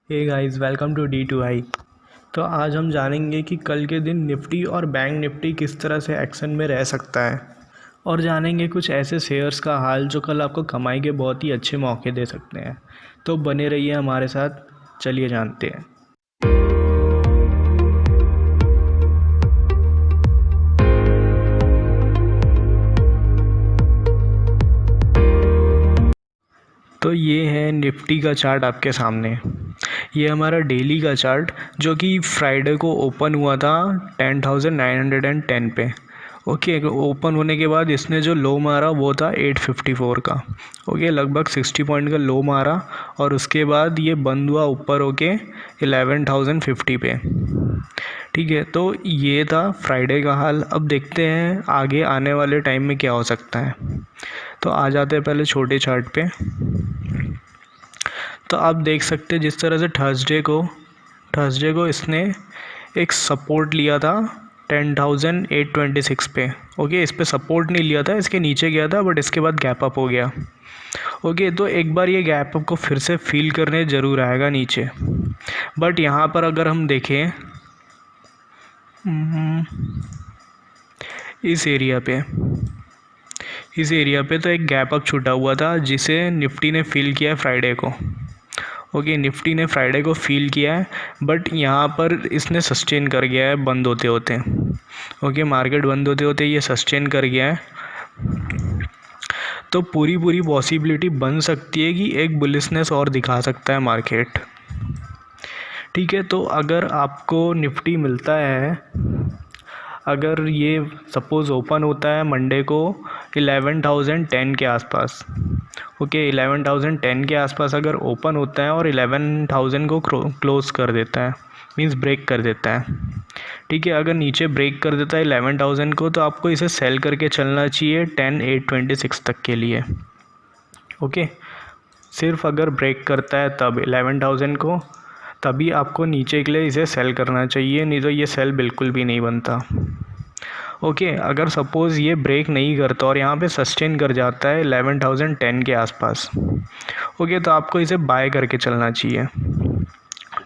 Hey guys, welcome to D2I। तो आज हम जानेंगे कि कल के दिन निफ्टी और बैंक निफ्टी किस तरह से एक्शन में रह सकता है और जानेंगे कुछ ऐसे शेयर्स का हाल जो कल आपको कमाई के बहुत ही अच्छे मौके दे सकते हैं। तो बने रहिए हमारे साथ, चलिए जानते हैं। तो ये है निफ्टी का चार्ट आपके सामने। ये हमारा डेली का चार्ट जो कि फ्राइडे को ओपन हुआ था 10,910 पे। ओके, ओपन होने के बाद इसने जो लो मारा वो था 854 का। ओके, लगभग 60 पॉइंट का लो मारा और उसके बाद ये बंद हुआ ऊपर होके 11,050 पे। ठीक है, तो ये था फ्राइडे का हाल। अब देखते हैं आगे आने वाले टाइम में क्या हो सकता है। तो आ जाते हैं पहले छोटे चार्ट पे। तो आप देख सकते हैं जिस तरह से थर्सडे को इसने एक सपोर्ट लिया था 10,826 पे। ओके, इस पे सपोर्ट नहीं लिया था, इसके नीचे गया था, बट इसके बाद गैप अप हो गया। ओके, तो एक बार ये गैप अप को फिर से फील करने ज़रूर आएगा नीचे। बट यहाँ पर अगर हम देखें इस एरिया पे तो एक गैप अप छूटा हुआ था जिसे निफ्टी ने फील किया है फ्राइडे को। ओके, निफ्टी ने फ्राइडे को फील किया है, बट यहाँ पर इसने सस्टेन कर गया है बंद होते होते। ओके, मार्केट बंद होते होते ये सस्टेन कर गया है। तो पूरी पॉसिबिलिटी बन सकती है कि एक बुलिशनेस और दिखा सकता है मार्केट। ठीक है, तो अगर आपको निफ्टी मिलता है, अगर ये सपोज़ ओपन होता है मंडे को 11,010 के आसपास। ओके, 11,010 के आसपास अगर ओपन होता है और 11,000 को क्लोज़ कर देता है, मींस ब्रेक कर देता है। ठीक है, अगर नीचे ब्रेक कर देता है 11,000 को तो आपको इसे सेल करके चलना चाहिए 10,826 तक के लिए। ओके, सिर्फ अगर ब्रेक करता है तब 11,000 को, तभी आपको नीचे के लिए इसे सेल करना चाहिए, नहीं तो ये सेल बिल्कुल भी नहीं बनता। ओके, अगर सपोज़ ये ब्रेक नहीं करता और यहाँ पे सस्टेन कर जाता है 11,010 के आसपास, ओके, तो आपको इसे बाय करके चलना चाहिए।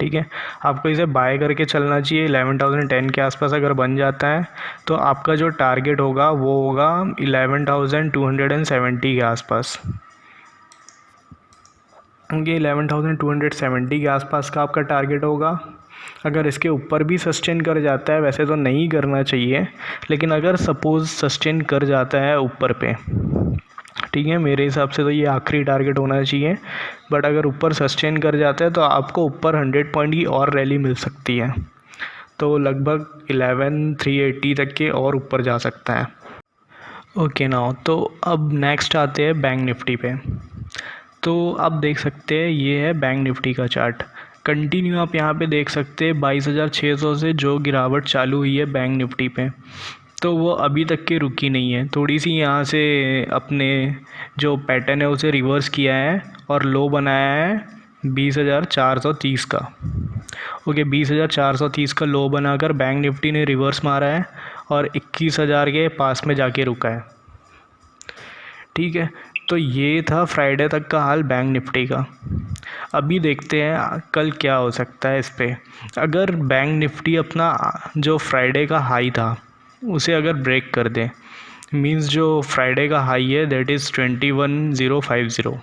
ठीक है, आपको इसे बाय करके चलना चाहिए। 11,010 के आसपास अगर बन जाता है तो आपका जो टारगेट होगा वो होगा 11,270 के आसपास। ये 11,270 के आसपास का आपका टारगेट होगा। अगर इसके ऊपर भी सस्टेन कर जाता है, वैसे तो नहीं करना चाहिए, लेकिन अगर सपोज़ सस्टेन कर जाता है ऊपर पे, ठीक है, मेरे हिसाब से तो ये आखिरी टारगेट होना चाहिए, बट अगर ऊपर सस्टेन कर जाता है तो आपको ऊपर 100 पॉइंट की और रैली मिल सकती है। तो लगभग 11,380 तक के और ऊपर जा सकता है। ओके नाउ, तो अब नेक्स्ट आते हैं बैंक निफ्टी पे। तो आप देख सकते हैं ये है बैंक निफ्टी का चार्ट। कंटिन्यू आप यहाँ पे देख सकते हैं 22,600 से जो गिरावट चालू हुई है बैंक निफ्टी पे, तो वो अभी तक की रुकी नहीं है। थोड़ी सी यहाँ से अपने जो पैटर्न है उसे रिवर्स किया है और लो बनाया है 20,430 का। ओके, 20,430 का लो बनाकर बैंक निफ्टी ने रिवर्स मारा है और 21,000 के पास में जाके रुका है। ठीक है, तो ये था फ्राइडे तक का हाल बैंक निफ्टी का। अभी देखते हैं कल क्या हो सकता है इस पे। अगर बैंक निफ्टी अपना जो फ्राइडे का हाई था उसे अगर ब्रेक कर दे, मींस जो फ्राइडे का हाई है दैट इज़ 21,050,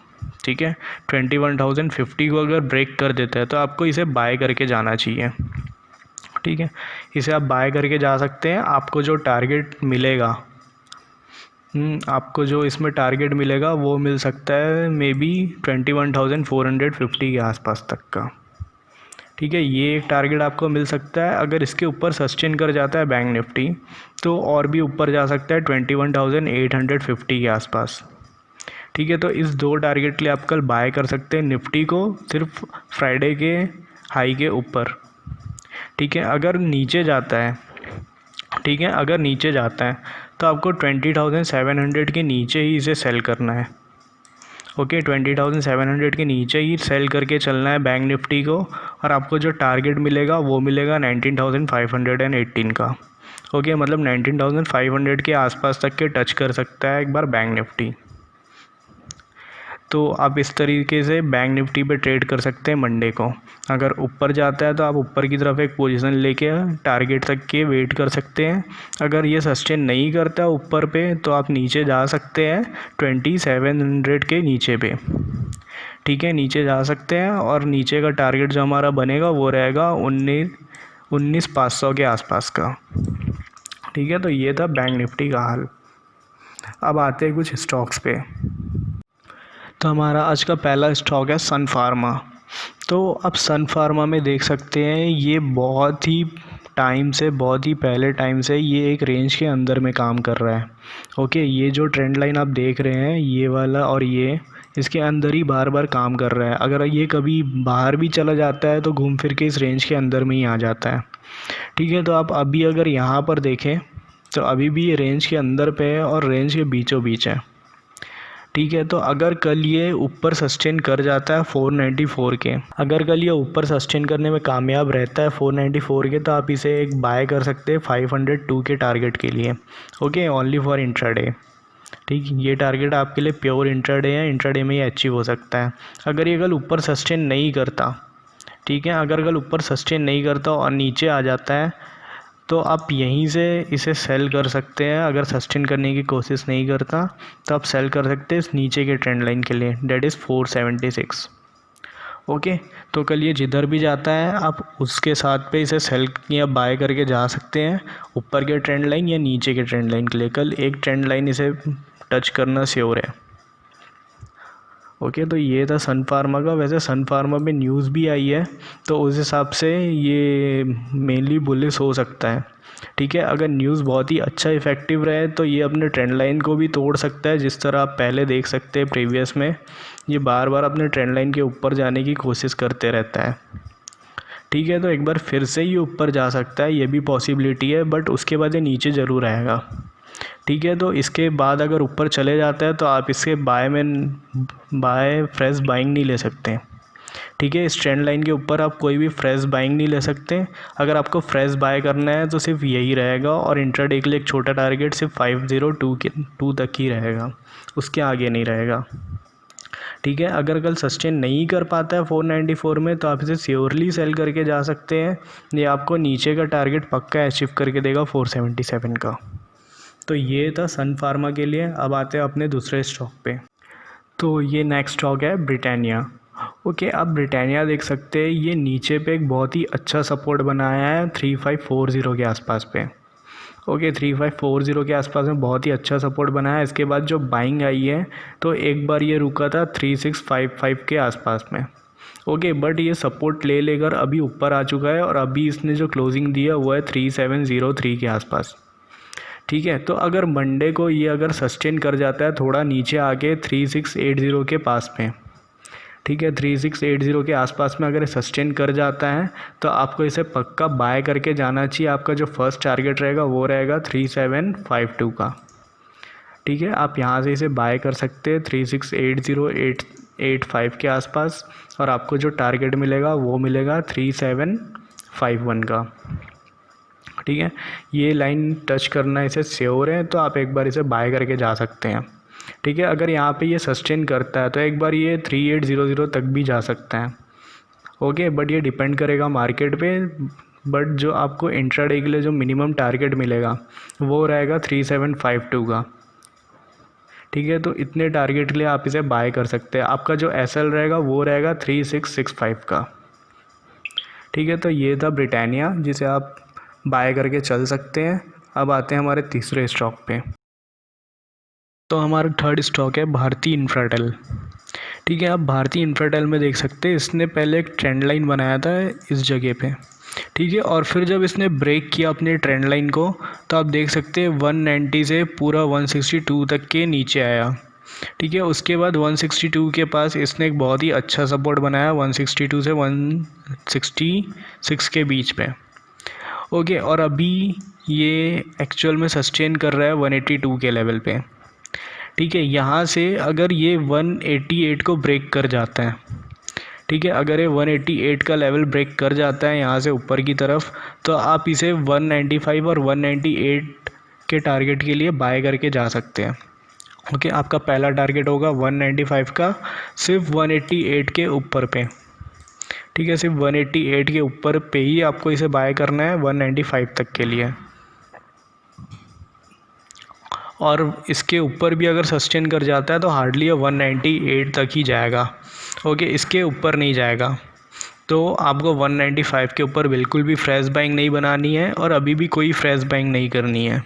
ठीक है, 21,050 को अगर ब्रेक कर देता है तो आपको इसे बाय करके जाना चाहिए। ठीक है, इसे आप बाय करके जा सकते हैं। आपको जो टारगेट मिलेगा, आपको जो इसमें टारगेट मिलेगा वो मिल सकता है मे बी 21,450 के आसपास तक का। ठीक है, ये एक टारगेट आपको मिल सकता है। अगर इसके ऊपर सस्टेन कर जाता है बैंक निफ्टी तो और भी ऊपर जा सकता है 21,850 के आसपास। ठीक है, तो इस दो टारगेट के लिए आप कल बाय कर सकते हैं निफ्टी को, सिर्फ फ्राइडे के हाई के ऊपर। ठीक है, अगर नीचे जाता है, ठीक है, अगर नीचे जाता है तो आपको 20,700 के नीचे ही इसे सेल करना है। ओके, 20,700 के नीचे ही सेल करके चलना है बैंक निफ्टी को, और आपको जो टारगेट मिलेगा वो मिलेगा 19,518 का। ओके, मतलब 19,500 के आसपास तक के टच कर सकता है एक बार बैंक निफ्टी। तो आप इस तरीके से बैंक निफ्टी पे ट्रेड कर सकते हैं मंडे को। अगर ऊपर जाता है तो आप ऊपर की तरफ एक पोजीशन लेके टारगेट तक के वेट कर सकते हैं। अगर ये सस्टेन नहीं करता ऊपर पे तो आप नीचे जा सकते हैं 2700 के नीचे पे। ठीक है, नीचे जा सकते हैं और नीचे का टारगेट जो हमारा बनेगा वो रहेगा 19,500 के आसपास का। ठीक है, तो ये था बैंक निफ्टी का हाल। अब आते हैं कुछ स्टॉक्स पे। तो हमारा आज का पहला स्टॉक है सन फार्मा। तो अब सन फार्मा में देख सकते हैं ये बहुत ही पहले टाइम से ये एक रेंज के अंदर में काम कर रहा है। ओके, ये जो ट्रेंड लाइन आप देख रहे हैं ये वाला और ये इसके अंदर ही बार बार काम कर रहा है। अगर ये कभी बाहर भी चला जाता है तो घूम फिर के इस रेंज के अंदर में ही आ जाता है। ठीक है, तो आप अभी अगर यहाँ पर देखें तो अभी भी ये रेंज के अंदर पे है और रेंज के बीचों बीच है। ठीक है, तो अगर कल ये ऊपर सस्टेन कर जाता है 494 के, अगर कल ये ऊपर सस्टेन करने में कामयाब रहता है 494 के, तो आप इसे एक बाय कर सकते हैं 502 के टारगेट के लिए। Okay, only for intraday. ठीक, ये टारगेट आपके लिए प्योर इंट्राडे है, इंट्राडे में ये अचीव हो सकता है। अगर ये कल ऊपर सस्टेन नहीं करता, ठीक है, अगर कल ऊपर सस्टेन नहीं करता और नीचे आ जाता है तो आप यहीं से इसे सेल कर सकते हैं। अगर सस्टेन करने की कोशिश नहीं करता तो आप सेल कर सकते हैं इस नीचे के ट्रेंड लाइन के लिए, डेट इज़ 476। ओके, तो कल ये जिधर भी जाता है आप उसके साथ पे इसे सेल या बाय करके जा सकते हैं, ऊपर के ट्रेंड लाइन या नीचे के ट्रेंड लाइन के लिए। कल एक ट्रेंड लाइन इसे टच करना श्योर है। ओके, तो ये था सन फार्मा का। वैसे सन फार्मा में न्यूज़ भी आई है तो उस हिसाब से ये मेनली बुलिश हो सकता है। ठीक है, अगर न्यूज़ बहुत ही अच्छा इफ़ेक्टिव रहे तो ये अपने ट्रेंड लाइन को भी तोड़ सकता है। जिस तरह आप पहले देख सकते हैं प्रीवियस में ये बार बार अपने ट्रेंड लाइन के ऊपर जाने की कोशिश करते रहता है। ठीक है, तो एक बार फिर से ये ऊपर जा सकता है, ये भी पॉसिबिलिटी है, बट उसके बाद ये नीचे ज़रूर आएगा। ठीक है, तो इसके बाद अगर ऊपर चले जाता है तो आप इसके फ्रेश बाइंग नहीं ले सकते। ठीक है, इस ट्रेंड लाइन के ऊपर आप कोई भी फ्रेश बाइंग नहीं ले सकते। अगर आपको फ्रेश बाय करना है तो सिर्फ यही रहेगा और इंट्राडे के लिए एक छोटा टारगेट सिर्फ 502 तक ही रहेगा, उसके आगे नहीं रहेगा। ठीक है, अगर कल सस्टेन नहीं कर पाता है 494 में तो आप इसे श्योरली सेल करके जा सकते हैं। ये आपको नीचे का टारगेट पक्का अचीव करके देगा 477 का। तो ये था सन फार्मा के लिए। अब आते हैं अपने दूसरे स्टॉक पे। तो ये नेक्स्ट स्टॉक है ब्रिटानिया। ओके, आप ब्रिटानिया देख सकते हैं ये नीचे पे एक बहुत ही अच्छा सपोर्ट बनाया है 3540 के आसपास पे। ओके, 3540 के आसपास में बहुत ही अच्छा सपोर्ट बनाया है। इसके बाद जो बाइंग आई है तो एक बार ये रुका था 3655 के आसपास में। ओके, बट ये सपोर्ट ले लेकर अभी ऊपर आ चुका है और अभी इसने जो क्लोजिंग दिया वो है 3703 के आसपास। ठीक है, तो अगर मंडे को ये अगर सस्टेन कर जाता है थोड़ा नीचे आके 3680 के पास में, ठीक है, 3680 के आसपास में अगर सस्टेन कर जाता है तो आपको इसे पक्का बाय करके जाना चाहिए। आपका जो फर्स्ट टारगेट रहेगा वो रहेगा 3752 का। ठीक है, आप यहाँ से इसे बाय कर सकते हैं 368085 के आसपास और आपको जो टारगेट मिलेगा वो मिलेगा 3751 का। ठीक है, ये लाइन टच करना इसे श्योर है तो आप एक बार इसे बाय करके जा सकते हैं। ठीक है, अगर यहाँ पे ये सस्टेन करता है तो एक बार ये 3800 तक भी जा सकता है। ओके, बट ये डिपेंड करेगा मार्केट पे। बट जो आपको इंट्राडे के लिए जो मिनिमम टारगेट मिलेगा वो रहेगा 3752 का। ठीक है, तो इतने टारगेट के लिए आप इसे बाय कर सकते हैं। आपका जो एसएल रहेगा वो रहेगा 3665 का। ठीक है, तो ये था ब्रिटानिया जिसे आप बाय करके चल सकते हैं। अब आते हैं हमारे तीसरे स्टॉक पे। तो हमारा थर्ड स्टॉक है भारती इन्फ्राटेल। ठीक है, आप भारती इन्फ्राटेल में देख सकते हैं इसने पहले एक ट्रेंड लाइन बनाया था इस जगह पे। ठीक है, और फिर जब इसने ब्रेक किया अपने ट्रेंड लाइन को तो आप देख सकते हैं 190 से पूरा 162 तक के नीचे आया। ठीक है, उसके बाद 162 के पास इसने एक बहुत ही अच्छा सपोर्ट बनाया 162 से 166 के बीच में। ओके, और अभी ये एक्चुअल में सस्टेन कर रहा है 182 के लेवल पे। ठीक है, यहाँ से अगर ये 188 को ब्रेक कर जाता है, ठीक है, अगर ये 188 का लेवल ब्रेक कर जाता है यहाँ से ऊपर की तरफ तो आप इसे 195 और 198 के टारगेट के लिए बाय करके जा सकते हैं। ओके, आपका पहला टारगेट होगा 195 का, सिर्फ 188 के ऊपर पे। ठीक है, सिर्फ 188 के ऊपर पे ही आपको इसे बाय करना है 195 तक के लिए। और इसके ऊपर भी अगर सस्टेन कर जाता है तो हार्डली 198 तक ही जाएगा। ओके, इसके ऊपर नहीं जाएगा। तो आपको 195 के ऊपर बिल्कुल भी फ्रेश बाइंग नहीं बनानी है और अभी भी कोई फ्रेश बाइंग नहीं करनी है।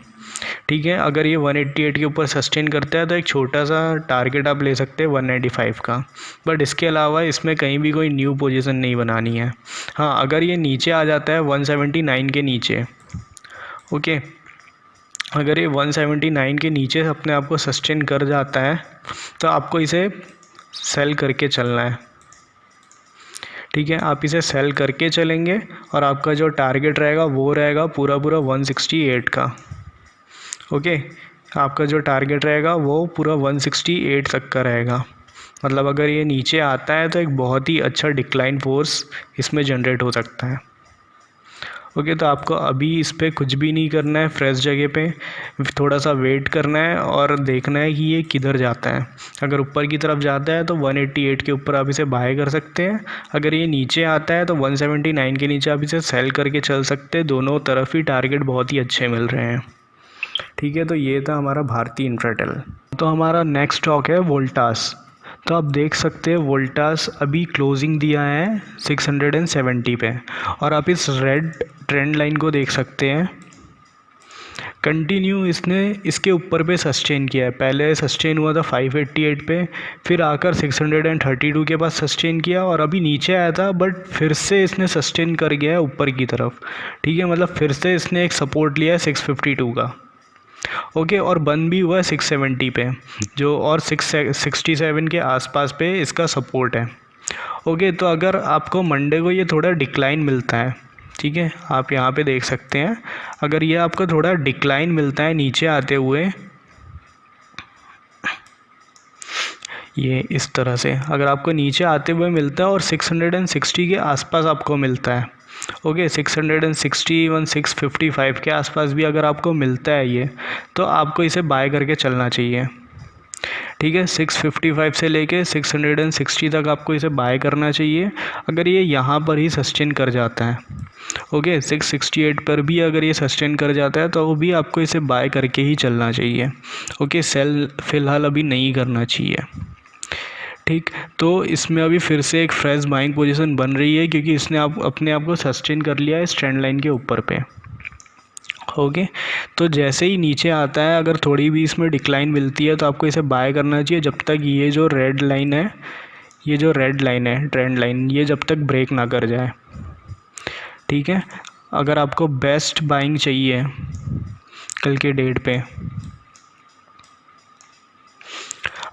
ठीक है, अगर ये 188 के ऊपर सस्टेन करता है तो एक छोटा सा टारगेट आप ले सकते हैं 195 का, बट इसके अलावा इसमें कहीं भी कोई न्यू पोजीशन नहीं बनानी है। हाँ, अगर ये नीचे आ जाता है 179 के नीचे, ओके, अगर ये 179 के नीचे अपने आप को सस्टेन कर जाता है तो आपको इसे सेल करके चलना है। ठीक है, आप इसे सेल करके चलेंगे और आपका जो टारगेट रहेगा वो रहेगा पूरा 168 का। ओके, आपका जो टारगेट रहेगा वो पूरा 168 तक का रहेगा। मतलब अगर ये नीचे आता है तो एक बहुत ही अच्छा डिक्लाइन फोर्स इसमें जनरेट हो सकता है। ओके, तो आपको अभी इस पर कुछ भी नहीं करना है, फ्रेश जगह पे थोड़ा सा वेट करना है और देखना है कि ये किधर जाता है। अगर ऊपर की तरफ जाता है तो 188 के ऊपर आप इसे बाय कर सकते हैं। अगर ये नीचे आता है तो 179 के नीचे आप इसे सेल करके चल सकते हैं। दोनों तरफ ही टारगेट बहुत ही अच्छे मिल रहे हैं। ठीक है, तो ये था हमारा भारती इन्फ्राटेल। तो हमारा नेक्स्ट स्टॉक है वोल्टास। तो आप देख सकते हैं वोल्टास अभी क्लोजिंग दिया है 670 पे और आप इस रेड ट्रेंड लाइन को देख सकते हैं। कंटिन्यू इसने इसके ऊपर पे सस्टेन किया है। पहले सस्टेन हुआ था 588 पे, फिर आकर 632 के पास सस्टेन किया और अभी नीचे आया था, बट फिर से इसने सस्टेन कर गया है ऊपर की तरफ। ठीक है, मतलब फिर से इसने एक सपोर्ट लिया है 652 का। ओके, और बंद भी हुआ है 670 पे, जो और 667 के आसपास पे इसका सपोर्ट है। ओके, तो अगर आपको मंडे को ये थोड़ा डिक्लाइन मिलता है, ठीक है, आप यहाँ पे देख सकते हैं, अगर ये आपको थोड़ा डिक्लाइन मिलता है नीचे आते हुए, ये इस तरह से अगर आपको नीचे आते हुए मिलता है और 660 के आसपास आपको मिलता है, ओके, 660 655 के आसपास भी अगर आपको मिलता है ये, तो आपको इसे बाय करके चलना चाहिए। ठीक है, 655 से लेके 660 तक आपको इसे बाय करना चाहिए। अगर ये यहाँ पर ही सस्टेन कर जाता है, ओके, 668 पर भी अगर ये सस्टेन कर जाता है तो भी आपको इसे बाय करके ही चलना चाहिए। ओके, सेल फ़िलहाल अभी नहीं करना चाहिए। ठीक, तो इसमें अभी फिर से एक फ्रेश बाइंग पोजीशन बन रही है क्योंकि इसने अपने आप को सस्टेन कर लिया है इस ट्रेंड लाइन के ऊपर पे। ओके, तो जैसे ही नीचे आता है, अगर थोड़ी भी इसमें डिक्लाइन मिलती है तो आपको इसे बाय करना चाहिए जब तक ये जो रेड लाइन है, ये जो रेड लाइन है ट्रेंड लाइन, ये जब तक ब्रेक ना कर जाए। ठीक है, अगर आपको बेस्ट बाइंग चाहिए कल के डेट पे,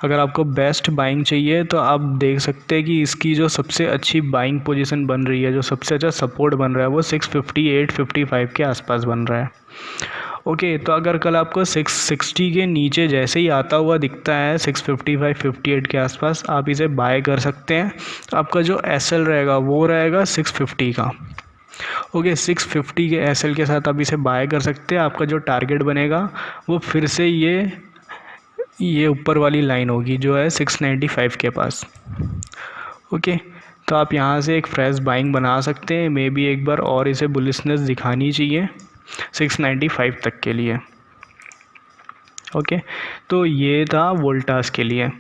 अगर आपको बेस्ट बाइंग चाहिए तो आप देख सकते हैं कि इसकी जो सबसे अच्छी बाइंग पोजीशन बन रही है, जो सबसे अच्छा सपोर्ट बन रहा है, वो 658-55 के आसपास बन रहा है। ओके, तो अगर कल आपको 660 के नीचे जैसे ही आता हुआ दिखता है 655-58 के आसपास, आप इसे बाय कर सकते हैं। आपका जो एसएल रहेगा वो रहेगा 650 का। ओके, 650 के एसएल के साथ आप इसे बाय कर सकते हैं। आपका जो टारगेट बनेगा वो फिर से ये ऊपर वाली लाइन होगी जो है 695 के पास। ओके, तो आप यहाँ से एक फ्रेश बाइंग बना सकते हैं। मे बी एक बार और इसे बुलिशनेस दिखानी चाहिए 695 तक के लिए। ओके, तो ये था वोल्टास के लिए।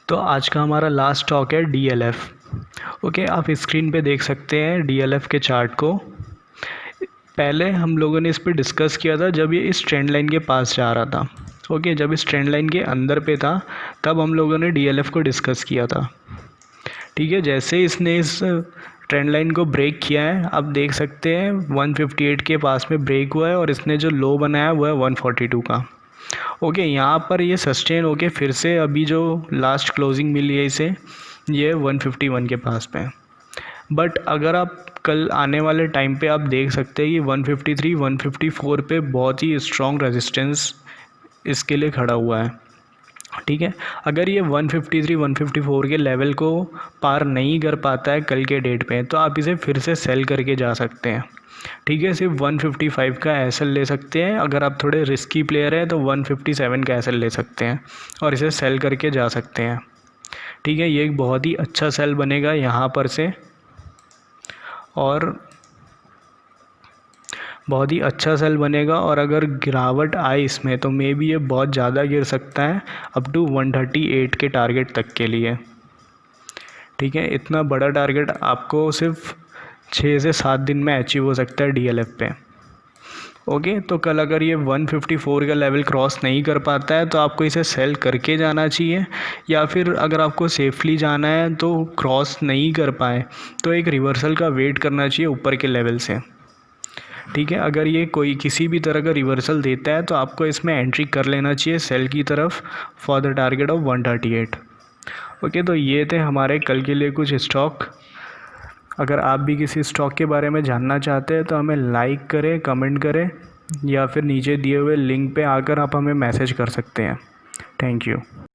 तो आज का हमारा लास्ट स्टॉक है DLF। ओके, आप स्क्रीन पे देख सकते हैं DLF के चार्ट को। पहले हम लोगों ने इस पर डिस्कस किया था जब ये इस ट्रेंड लाइन के पास जा रहा था। ओके, जब इस ट्रेंड लाइन के अंदर पे था तब हम लोगों ने DLF को डिस्कस किया था। ठीक है, जैसे इसने इस ट्रेंड लाइन को ब्रेक किया है, आप देख सकते हैं 158 के पास में ब्रेक हुआ है और इसने जो लो बनाया हुआ है 142 का। ओके, यहाँ पर ये सस्टेन होके फिर से अभी जो लास्ट क्लोजिंग मिली है इसे, ये 151 के पास पे। बट अगर आप कल आने वाले टाइम पे आप देख सकते हैं कि 153 154 पे बहुत ही स्ट्रॉन्ग रेजिस्टेंस इसके लिए खड़ा हुआ है। ठीक है। अगर ये 153 154 के लेवल को पार नहीं कर पाता है कल के डेट पे, तो आप इसे फिर से सेल करके जा सकते हैं। ठीक है, सिर्फ 155 का एसएल ले सकते हैं। अगर आप थोड़े रिस्की प्लेयर हैं तो 157 का एसएल ले सकते हैं और इसे सेल करके जा सकते हैं। ठीक है, ये एक बहुत ही अच्छा सेल बनेगा यहाँ पर से, और बहुत ही अच्छा सेल बनेगा। और अगर गिरावट आए इसमें तो मे बी ये बहुत ज़्यादा गिर सकता है, अप टू 138 के टारगेट तक के लिए। ठीक है, इतना बड़ा टारगेट आपको सिर्फ 6 से 7 दिन में अचीव हो सकता है डीएलएफ पे। ओके, तो कल अगर ये 154 का लेवल क्रॉस नहीं कर पाता है तो आपको इसे सेल करके जाना चाहिए, या फिर अगर आपको सेफली जाना है तो क्रॉस नहीं कर पाए तो एक रिवर्सल का वेट करना चाहिए ऊपर के लेवल से। ठीक है, अगर ये कोई किसी भी तरह का रिवर्सल देता है तो आपको इसमें एंट्री कर लेना चाहिए सेल की तरफ for the target of 138। Okay, तो ये थे हमारे कल के लिए कुछ स्टॉक। अगर आप भी किसी स्टॉक के बारे में जानना चाहते हैं तो हमें लाइक करें, कमेंट करें, या फिर नीचे दिए हुए लिंक पे आकर आप हमें मैसेज कर सकते हैं। Thank you.